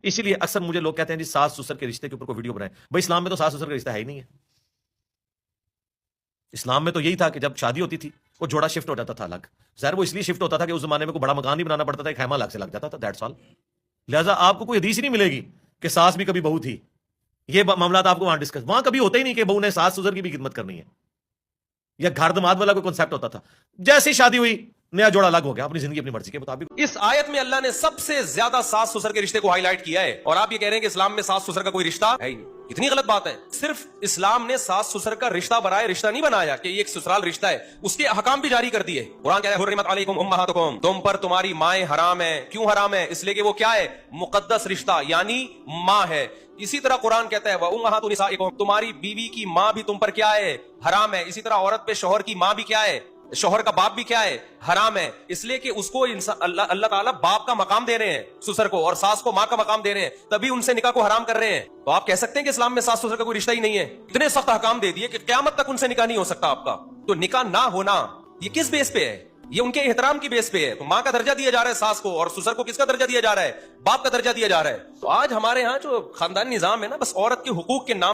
اسی لیے اکثر مجھے لوگ کہتے ہیں جی ساس سسر کے رشتے کے اوپر کوئی ویڈیو بنائیں. بھائی اسلام میں تو ساس سسر کا رشتہ ہے ہی نہیں ہے. اسلام میں تو یہی تھا کہ جب شادی ہوتی تھی وہ جوڑا شفٹ ہو جاتا تھا الگ. ظاہر وہ اس لیے شفٹ ہوتا تھا کہ اس زمانے میں کوئی بڑا مکان نہیں بنانا پڑتا تھا, ایک خیمہ الگ سے لگ جاتا تھا, دیٹس آل. لہٰذا آپ کو کوئی حدیث نہیں ملے گی کہ ساس بھی کبھی بہو تھی. یہ معاملات آپ کو وہاں ڈسکس, وہاں کبھی ہوتا ہی نہیں کہ بہو نے ساس سسر کی بھی خدمت کرنی ہے, یا گھر دماد والا کوئی کنسیپٹ ہوتا تھا. جیسی شادی ہوئی نیا جوڑا الگ ہو گیا, اپنی زندگی اپنی مرضی کے مطابق. اس آیت میں اللہ نے سب سے زیادہ ساس سسر کے رشتے کو ہائی لائٹ کیا ہے, اور آپ یہ کہہ رہے ہیں کہ اسلام میں ساس سسر کا کوئی رشتہ ہے ہی نہیں. اتنی غلط بات ہے. صرف اسلام نے ساس سسر کا رشتہ بنایا, رشتہ نہیں بنایا کہ یہ ایک سسرال رشتہ ہے, اس کے احکام بھی جاری کر دیے. قرآن کہہ رہا ہے حرمت علیکم امہاتکم, تم پر تمہاری مائیں حرام ہیں. کیوں حرام ہے؟ اس لیے کہ وہ کیا ہے, مقدس رشتہ یعنی ماں ہے. اسی طرح قرآن کہتا ہے وَأُمَّهَاتُ نِسَائِكُمْ, تمہاری بیوی کی ماں بھی تم پر کیا ہے, حرام ہے. اسی طرح عورت پہ شوہر کی ماں بھی کیا ہے, شوہر کا باپ بھی کیا ہے, حرام ہے. اس لیے کہ اس کو اللہ تعالیٰ باپ کا مقام دے رہے ہیں سسر کو, اور ساس کو ماں کا مقام دے رہے ہیں, تبھی ان سے نکاح کو حرام کر رہے ہیں. تو آپ کہہ سکتے ہیں کہ اسلام میں ساس سسر کا کوئی رشتہ ہی نہیں ہے. اتنے سخت احکام دے دیے کہ قیامت تک ان سے نکاح نہیں ہو سکتا آپ کا. تو نکاح نہ ہونا یہ کس بیس پہ ہے؟ یہ ان کے احترام کی بیس پہ ہے. تو ماں کا درجہ دیا جا رہا ہے ساس کو, اور سسر کو کس کا درجہ دیا جا رہا ہے, باپ کا درجہ دیا جا رہا ہے. تو آج ہمارے ہاں جو خاندانی نظام ہے نا, بس عورت کے حقوق کے نام